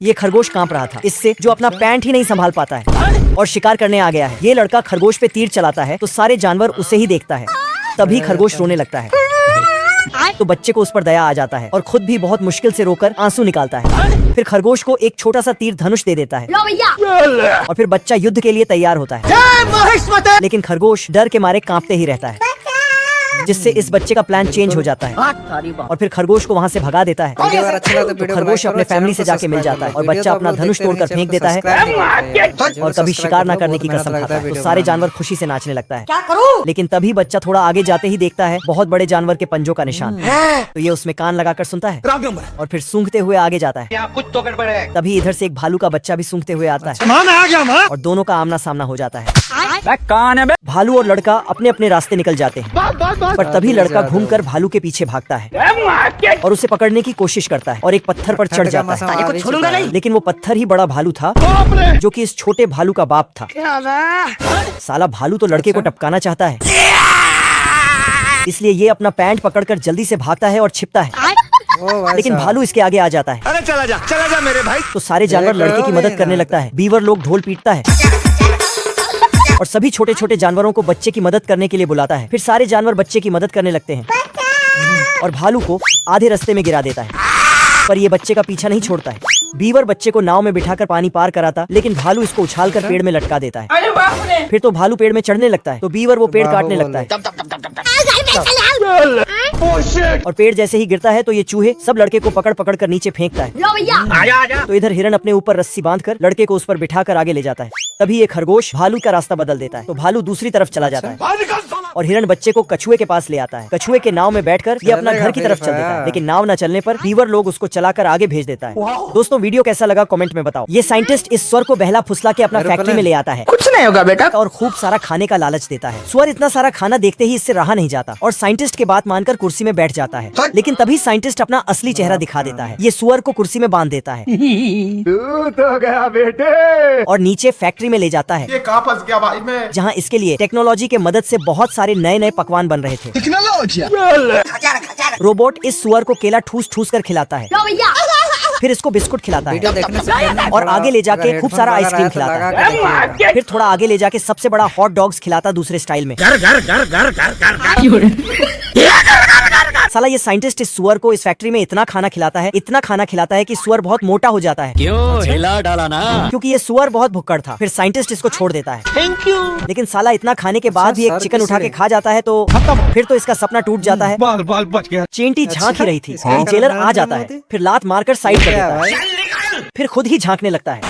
ये खरगोश कांप रहा था इससे, जो अपना पैंट ही नहीं संभाल पाता है और शिकार करने आ गया है। ये लड़का खरगोश पे तीर चलाता है तो सारे जानवर उसे ही देखता है। तभी खरगोश रोने लगता है तो बच्चे को उस पर दया आ जाता है और खुद भी बहुत मुश्किल से रोकर आंसू निकालता है। फिर खरगोश को एक छोटा सा तीर धनुष दे देता है और फिर बच्चा युद्ध के लिए तैयार होता है। लेकिन खरगोश डर के मारे कांपते ही रहता है, जिससे इस बच्चे का प्लान चेंज हो जाता है और फिर खरगोश को वहाँ से भगा देता है। तो खरगोश अपने फैमिली से जाके मिल जाता है और बच्चा अपना धनुष तोड़कर फेंक देता है और कभी शिकार न करने की कसम खाता है। तो सारे जानवर खुशी से नाचने लगता है। क्या करूं? लेकिन तभी बच्चा थोड़ा आगे जाते ही देखता है बहुत बड़े जानवर के पंजों का निशान। तो ये उसमें कान लगाकर सुनता है और फिर सूंघते हुए आगे जाता है। कुछ तो गड़बड़ है। तभी इधर से एक भालू का बच्चा भी सूंघते हुए आता है और दोनों का आमना सामना हो जाता है। भालू और लड़का अपने अपने रास्ते निकल जाते हैं, पर तभी लड़का घूमकर भालू के पीछे भागता है और उसे पकड़ने की कोशिश करता है और एक पत्थर पर चढ़ जाता है। लेकिन वो पत्थर ही बड़ा भालू था जो कि इस छोटे भालू का बाप था। साला भालू तो लड़के को टपकाना चाहता है, इसलिए ये अपना पैंट पकड़कर जल्दी से भागता है और छिपता है। लेकिन भालू इसके आगे आ जाता है। अरे चला जा मेरे भाई। तो सारे जानवर लड़के की मदद करने लगता है। बीवर लोग ढोल पीटता है और सभी छोटे छोटे जानवरों को बच्चे की मदद करने के लिए बुलाता है। फिर सारे जानवर बच्चे की मदद करने लगते हैं और भालू को आधे रास्ते में गिरा देता है, पर ये बच्चे का पीछा नहीं छोड़ता है। बीवर बच्चे को नाव में बिठाकर पानी पार कराता, लेकिन भालू इसको उछालकर पेड़ में लटका देता है। फिर तो भालू पेड़ में चढ़ने लगता है तो बीवर वो पेड़ काटने लगता है और पेड़ जैसे ही गिरता है तो ये चूहे सब लड़के को पकड़ पकड़ कर नीचे फेंकता है। तो इधर हिरन अपने ऊपर रस्सी बांधकर लड़के को उस पर बिठाकर आगे ले जाता है। तभी ये खरगोश भालू का रास्ता बदल देता है तो भालू दूसरी तरफ चला जाता है और हिरन बच्चे को कछुए के पास ले आता है। कछुए के नाव में बैठकर ये अपना घर की तरफ चल देता है, लेकिन नाव न चलने पर बीवर लोग उसको चलाकर आगे भेज देता है। दोस्तों वीडियो कैसा लगा कमेंट में बताओ। ये साइंटिस्ट इस स्वर को बहला फुसला के अपना फैक्ट्री में ले आता है। कुछ नहीं होगा बेटा। और खूब सारा खाने का लालच देता है। स्वर इतना सारा खाना देखते ही इससे रहा नहीं जाता और साइंटिस्ट के बात मानकर कुर्सी में बैठ जाता है। लेकिन तभी साइंटिस्ट अपना असली चेहरा दिखा देता है। ये सुअर को कुर्सी में बांध देता है तो गया बेटे और नीचे फैक्ट्री में ले जाता है। ये कहाँ फंस गया भाई मैं? जहाँ इसके लिए टेक्नोलॉजी के मदद से बहुत सारे नए नए पकवान बन रहे थे। रोबोट इस सुअर को केला ठूस ठूस कर खिलाता है, फिर इसको बिस्कुट खिलाता है और आगे ले जाके खूब सारा आइसक्रीम खिलाता है। फिर थोड़ा आगे ले जाके सबसे बड़ा हॉट डॉग्स खिलाता दूसरे स्टाइल में। साला ये साइंटिस्ट इस सुअर को इस फैक्ट्री में इतना खाना खिलाता है कि सुअर बहुत मोटा हो जाता है। क्यों हिला डाला ना? क्योंकि ये सुअर बहुत भुक्कड़ था। फिर साइंटिस्ट इसको छोड़ देता है। Thank you. लेकिन साला इतना खाने के बाद भी एक चिकन उठा के खा जाता है तो फिर तो इसका सपना टूट जाता है। बाल बच गया। चींटी झांक ही रही थी, जेलर आ जाता है, फिर लात मारकर साइड कर देता है, फिर खुद ही झांकने लगता है।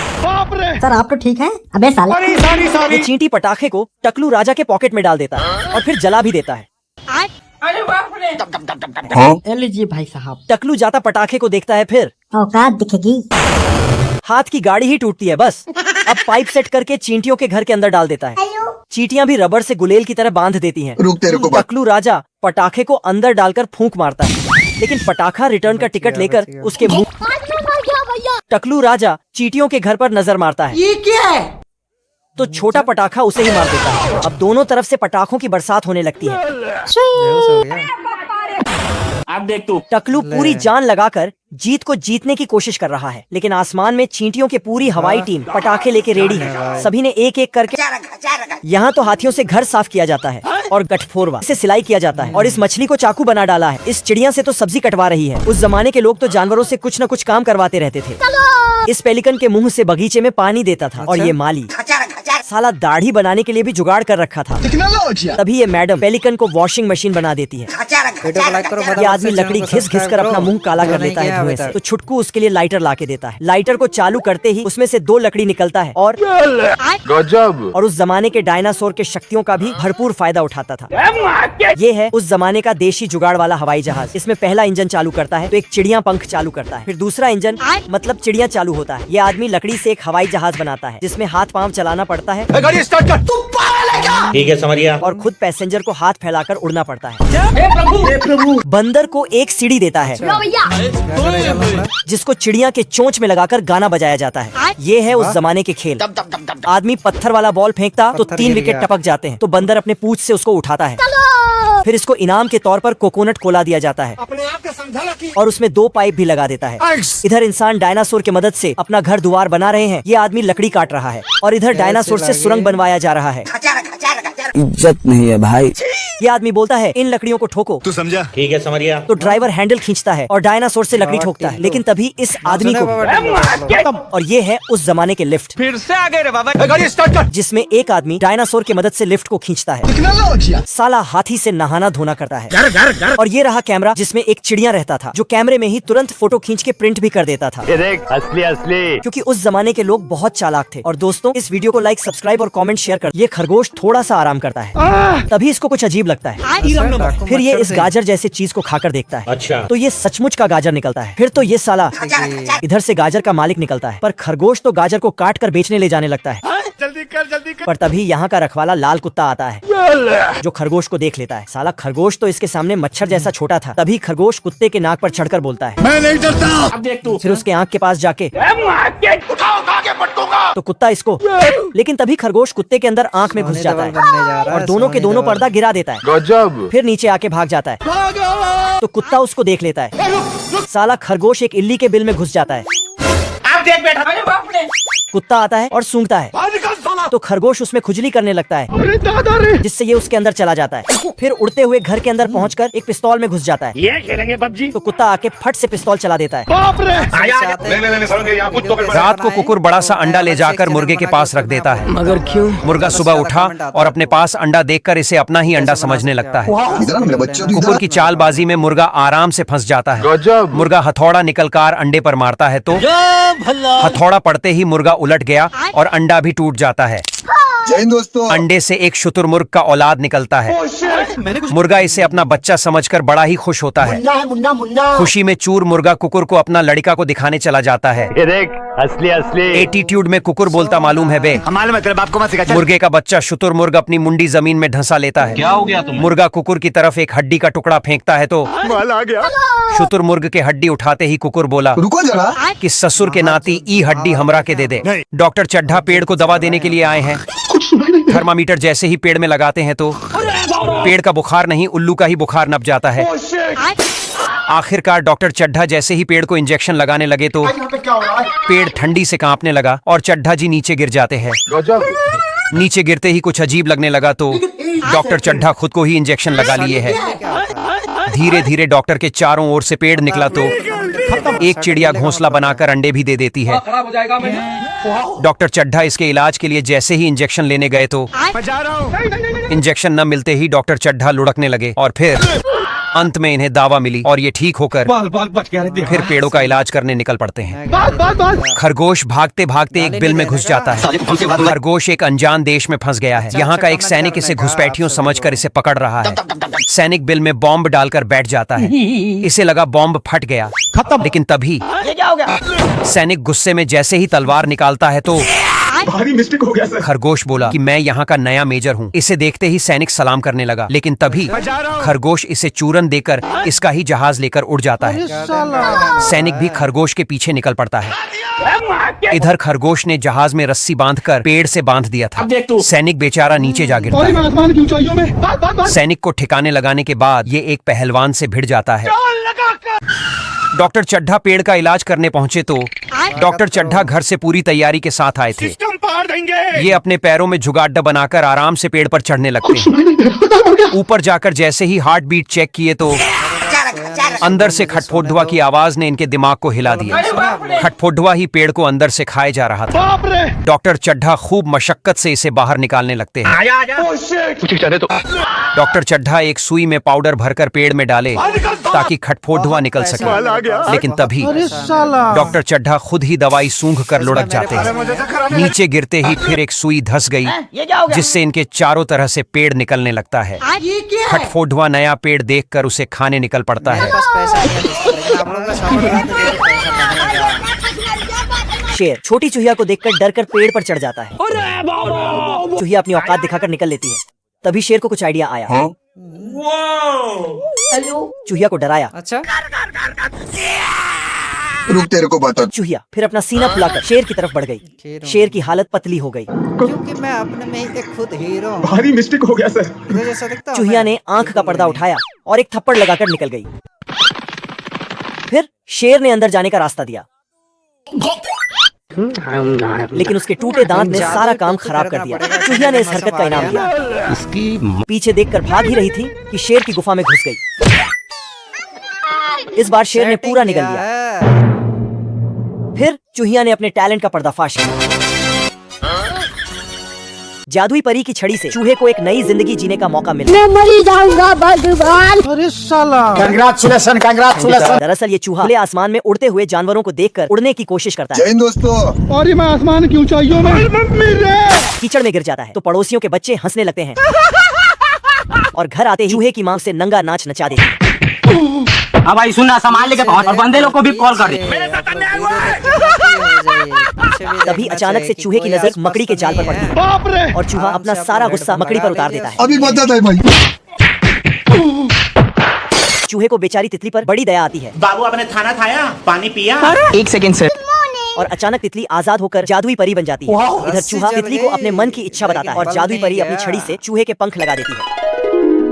सर आप तो ठीक हैं? अबे साले। ये चींटी पटाखे को टकलू राजा के पॉकेट में डाल देता है और फिर जला भी देता है। लीजिए भाई साहब। टकलू जाता पटाखे को देखता है, फिर औकात दिखेगी। हाथ की गाड़ी ही टूटती है बस। अब पाइप सेट करके चींटियों के घर के अंदर डाल देता है। चींटियां भी रबर से गुलेल की तरह बांध देती हैं। टकलू राजा पटाखे को अंदर डालकर फूंक मारता है, लेकिन पटाखा रिटर्न का टिकट लेकर उसके मुंह। टकलू राजा चींटियों के घर पर नजर मारता है। ये क्या है? तो छोटा पटाखा उसे ही मार देता है। अब दोनों तरफ से पटाखों की बरसात होने लगती है। अब देख तू। टकलू पूरी जान लगाकर जीत को जीतने की कोशिश कर रहा है, लेकिन आसमान में चींटियों की पूरी हवाई टीम पटाखे लेके रेडी है। सभी ने एक एक करके। यहाँ तो हाथियों से घर साफ किया जाता है और गठफोरवा से सिलाई किया जाता है और इस मछली को चाकू बना डाला है। इस चिड़िया से तो सब्जी कटवा रही है। उस जमाने के लोग तो जानवरों से कुछ न कुछ काम करवाते रहते थे। इस पेलिकन के मुंह से बगीचे में पानी देता था और ये माली साला दाढ़ी बनाने के लिए भी जुगाड़ कर रखा था। तभी ये मैडम पेलिकन को वॉशिंग मशीन बना देती है। ये आदमी लकड़ी घिस घिस कर अपना मुंह काला कर लेता है धुएं से। तो छुटकू उसके लिए लाइटर ला के देता है। लाइटर को चालू करते ही उसमें से 2 लकड़ी निकलता है और गजब। और उस जमाने के डायनासोर के शक्तियों का भी भरपूर फायदा उठाता था। ये है उस जमाने का देशी जुगाड़ वाला हवाई जहाज। इसमें पहला इंजन चालू करता है तो एक चिड़िया पंख चालू करता है, फिर दूसरा इंजन मतलब चिड़िया चालू होता है। ये आदमी लकड़ी से एक हवाई जहाज बनाता है जिसमें हाथ पांव चलाना पड़ता है। गाड़ी स्टार्ट कर। ठीक है समझिया। और खुद पैसेंजर को हाथ फैलाकर उड़ना पड़ता है। बंदर को एक सीढ़ी देता है जिसको चिड़िया के चोंच में लगाकर गाना बजाया जाता है। ये है उस जमाने के खेल। आदमी पत्थर वाला बॉल फेंकता तो 3 विकेट टपक जाते हैं, तो बंदर अपने पूंछ से उसको उठाता है फिर इसको इनाम के तौर पर कोकोनट कोला दिया जाता है और उसमें 2 पाइप भी लगा देता है। इधर इंसान डायनासोर की मदद से अपना घर दुआर बना रहे हैं, ये आदमी लकड़ी काट रहा है और इधर डायनासोर से सुरंग बनवाया जा रहा है। इज्जत नहीं है भाई। ये आदमी बोलता है इन लकड़ियों को ठोको। तू समझा? ठीक है समरिया। तो ड्राइवर हैंडल खींचता है और डायनासोर से लकड़ी ठोकता है, लेकिन तभी इस आदमी को और ये है उस जमाने के लिफ्ट, फिर से आ गए रे बाबा। गाड़ी स्टार्ट कर। जिसमें एक आदमी डायनासोर की मदद से लिफ्ट को खींचता है। साला हाथी से नहाना धोना करता है। और ये रहा कैमरा, जिसमें एक चिड़िया रहता था जो कैमरे में ही तुरंत फोटो खींच के प्रिंट भी कर देता था। असली असली। क्योंकि उस जमाने के लोग बहुत चालाक थे। और दोस्तों, इस वीडियो को लाइक, सब्सक्राइब और कमेंट शेयर कर। ये खरगोश थोड़ा सा आराम करता है, तभी इसको कुछ अजीब लगता है। फिर ये इस गाजर जैसे चीज को खाकर देखता है। अच्छा। तो ये सचमुच का गाजर निकलता है। फिर तो ये साला इधर से गाजर का मालिक निकलता है, पर खरगोश तो गाजर को काट कर बेचने ले जाने लगता है। जल्दी कर। पर तभी यहाँ का रखवाला लाल कुत्ता आता है जो खरगोश को देख लेता है। साला खरगोश तो इसके सामने मच्छर जैसा छोटा था। तभी खरगोश कुत्ते के नाक पर चढ़कर बोलता है, मैं नहीं डरता। अब देख तू। फिर उसके आँख के पास जाके उठाओ, खा के पटकूंगा। तो कुत्ता इसको, लेकिन तभी खरगोश कुत्ते के अंदर आँख में घुस जाता है और दोनों के दोनों पर्दा गिरा देता है। गजब। फिर नीचे आके भाग जाता है। तो कुत्ता उसको देख लेता है। साला खरगोश एक इल्ली के बिल में घुस जाता है। अब देख बेटा। अरे बाप रे। कुत्ता आता है और सूंघता है, तो खरगोश उसमें खुजली करने लगता है, जिससे ये उसके अंदर चला जाता है। फिर उड़ते हुए घर के अंदर पहुंचकर एक पिस्तौल में घुस जाता है। ये खेलेंगे पबजी। तो कुत्ता आके फट से पिस्तौल चला देता है। रात को कुकुर बड़ा सा अंडा ले जाकर मुर्गे के पास रख देता है, मगर क्यों? मुर्गा सुबह उठा और अपने पास अंडा देखकर इसे अपना ही अंडा समझने लगता है। कुकुर की चालबाजी में मुर्गा आराम से फंस जाता है। गजब। मुर्गा हथौड़ा निकलकर अंडे पर मारता है, तो हथौड़ा पड़ते ही मुर्गा उलट गया और अंडा भी टूट जाता है। दोस्तों, अंडे से एक शुतुरमुर्ग का औलाद निकलता है। मुर्गा इसे अपना बच्चा समझकर बड़ा ही खुश होता है। खुशी में चूर मुर्गा कुकुर को अपना लड़का को दिखाने चला जाता है। ये देख, असली असली। एटीट्यूड में कुकुर बोलता मालूम है बे। मालूम है, तेरे बाप को मत सिखा। मुर्गे का बच्चा शुतुरमुर्ग अपनी मुंडी जमीन में धंसा लेता है। क्या हो गया तुम्हें? मुर्गा कुकुर की तरफ एक हड्डी का टुकड़ा फेंकता है, तो माल आ गया। शुतुरमुर्ग के हड्डी उठाते ही कुकुर बोला, रुको जरा। कि ससुर के नाती ई हड्डी हमरा के दे दे। डॉक्टर चड्ढा पेड़ को दवा देने के लिए आए हैं। थर्मामीटर जैसे ही पेड़ में लगाते हैं तो पेड़ का बुखार नहीं, उल्लू का ही बुखार नप जाता है। आखिरकार डॉक्टर चड्ढा जैसे ही पेड़ को इंजेक्शन लगाने लगे तो क्या हो रहा है? पेड़ ठंडी से कांपने लगा और चड्ढा जी नीचे गिर जाते हैं। गजब। नीचे गिरते ही कुछ अजीब लगने लगा तो डॉक्टर चड्ढा खुद को ही इंजेक्शन लगा लिए है। धीरे धीरे डॉक्टर के चारों ओर से पेड़ निकला तो एक चिड़िया घोंसला बनाकर अंडे भी दे देती है। डॉक्टर चड्ढा इसके इलाज के लिए जैसे ही इंजेक्शन लेने गए तो इंजेक्शन न मिलते ही डॉक्टर चड्ढा लुढ़कने लगे और फिर अंत में इन्हें दावा मिली और ये ठीक होकर फिर पेड़ों का इलाज करने निकल पड़ते हैं। खरगोश भागते भागते एक बिल में घुस जाता है। खरगोश एक अनजान देश में फंस गया है। यहाँ का एक सैनिक इसे घुसपैठियों समझकर इसे पकड़ रहा है। सैनिक बिल में बॉम्ब डालकर बैठ जाता है। इसे लगा बॉम्ब फट गया, लेकिन तभी सैनिक गुस्से में जैसे ही तलवार निकालता है तो भारी मिस्टेक हो गया सर। खरगोश बोला कि मैं यहाँ का नया मेजर हूँ। इसे देखते ही सैनिक सलाम करने लगा, लेकिन तभी खरगोश इसे चूरन देकर इसका ही जहाज लेकर उड़ जाता है। सैनिक भी खरगोश के पीछे निकल पड़ता है। इधर खरगोश ने जहाज में रस्सी बांधकर पेड़ से बांध दिया था। सैनिक बेचारा नीचे जा गिरता है। सैनिक को ठिकाने लगाने के बाद ये एक पहलवान से भिड़ जाता है। डॉक्टर चड्ढा पेड़ का इलाज करने पहुंचे तो डॉक्टर चड्ढा घर से पूरी तैयारी के साथ आए थे। ये अपने पैरों में जुगाड़ बनाकर आराम से पेड़ पर चढ़ने लगते हैं। ऊपर जाकर जैसे ही हार्ट बीट चेक किए तो अंदर से खटफोटुआ की आवाज ने इनके दिमाग को हिला दिया। खटफोटुआ ही पेड़ को अंदर से खाए जा रहा था। डॉक्टर चड्ढा खूब मशक्कत से इसे बाहर निकालने लगते हैं। डॉक्टर चड्ढा एक सुई में पाउडर भरकर पेड़ में डाले ताकि खटफोटुआ निकल सके, लेकिन तभी डॉक्टर चड्ढा खुद ही दवाई सूंघ कर लुढ़क जाते हैं। नीचे गिरते ही फिर एक सुई धंस गई, जिससे इनके चारों तरह से पेड़ निकलने लगता है। खटफोटुआ नया पेड़ देखकर उसे खाने निकल पड़ता है। शेर छोटी चूहिया को देखकर डरकर पेड़ पर चढ़ जाता है। चूहिया अपनी औकात दिखाकर निकल लेती है। तभी शेर को कुछ आइडिया आया। चूहिया को डराया। अच्छा रुक तेरे को बता। चूहिया फिर अपना सीना फुलाकर शेर की तरफ बढ़ गई। शेर की हालत पतली हो गई। क्योंकि मैं अपने में ही एक खुद हीरो हूँ। भारी मिस्टेक हो गया सर। हीरो जैसा दिखता हूँ चूहिया मैं। ने आंख का पर्दा उठाया और एक थप्पड़ लगाकर निकल गई। फिर शेर ने अंदर जाने का रास्ता दिया, लेकिन उसके टूटे दांत ने सारा काम खराब कर दिया। चूहिया ने इस हरकत का इनाम दिया। इसकी पीछे देखकर भाग ही रही थी कि शेर की गुफा में घुस गई। इस बार शेर ने पूरा निगल लिया। फिर चूहिया ने अपने टैलेंट का पर्दाफाश किया। जादुई परी की छड़ी से चूहे को एक नई जिंदगी जीने का मौका मिला। मैं मरी जाऊंगा भगवान। Congratulation congratulation. दरअसल ये चूहा खुले आसमान में उड़ते हुए जानवरों को देखकर उड़ने की कोशिश करता है। जय हिंद दोस्तों। और ये मैं आसमान की ऊंचाइयों में कीचड़ में गिर जाता है तो पड़ोसियों के बच्चे हंसने लगते हैं और घर आते ही चूहे की मां से नंगा नाच नचा देती है। अब भाई सुनना, सामान लेके पहुंच और बंदे लोग को भी कॉल कर दे। तभी अचानक से चूहे की नजर मकड़ी के जाल पर पड़ती है और चूहा अपना सारा गुस्सा मकड़ी पर उतार देता है। अभी बता था भाई। चूहे को बेचारी तितली पर बड़ी दया आती है बाबू आपने खाना खाया, पानी पिया? एक सेकंड सर। और अचानक तितली आजाद होकर जादुई परी बन जाती है। इधर चूहा तितली को अपने मन की इच्छा बताता है और जादुई परी अपनी छड़ी से चूहे के पंख लगा देती है।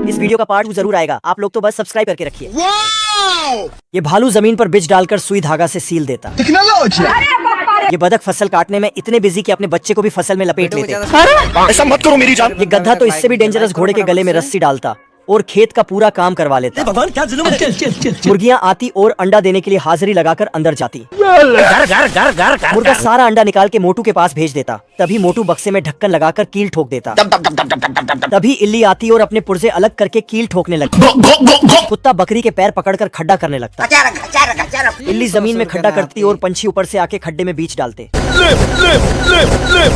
इस वीडियो का पार्ट 2 जरूर आएगा, आप लोग तो बस सब्सक्राइब करके रखिए। ये भालू जमीन पर बिज डालकर सुई धागा से सील देता। ये बतख फसल काटने में इतने बिजी कि अपने बच्चे को भी फसल में लपेट लेते। ऐसा मत करो मेरी जान। ये गधा तो इससे भी डेंजरस घोड़े के गले में रस्सी डालता और खेत का पूरा काम करवा लेता। भगवान क्या जुल्म है। मुर्गियां आती और अंडा देने के लिए हाजिरी लगाकर अंदर जाती। मुर्गा सारा अंडा निकाल के मोटू के पास भेज देता। तभी मोटू बक्से में ढक्कन लगाकर कील ठोक देता। तभी इल्ली आती और अपने पुर्जे अलग करके कील ठोकने लगती। कुत्ता बकरी के पैर पकड़कर खड्डा करने लगता। इल्ली जमीन में खड्डा करती और पंछी ऊपर से आके खड्डे में बीज डालते।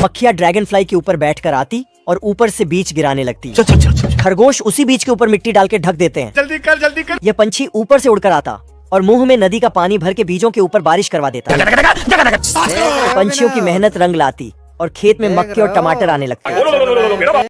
मक्खियां ड्रैगन फ्लाई के ऊपर बैठकर आती और ऊपर से बीज गिराने लगती। खरगोश उसी बीज के ऊपर मिट्टी डाल के ढक देते हैं। जल्दी कर जल्दी कर। यह पंछी ऊपर से उड़कर आता और मुंह में नदी का पानी भर के बीजों के ऊपर बारिश करवा देता। पंछियों की मेहनत रंग लाती और खेत में मक्के और टमाटर आने लगते।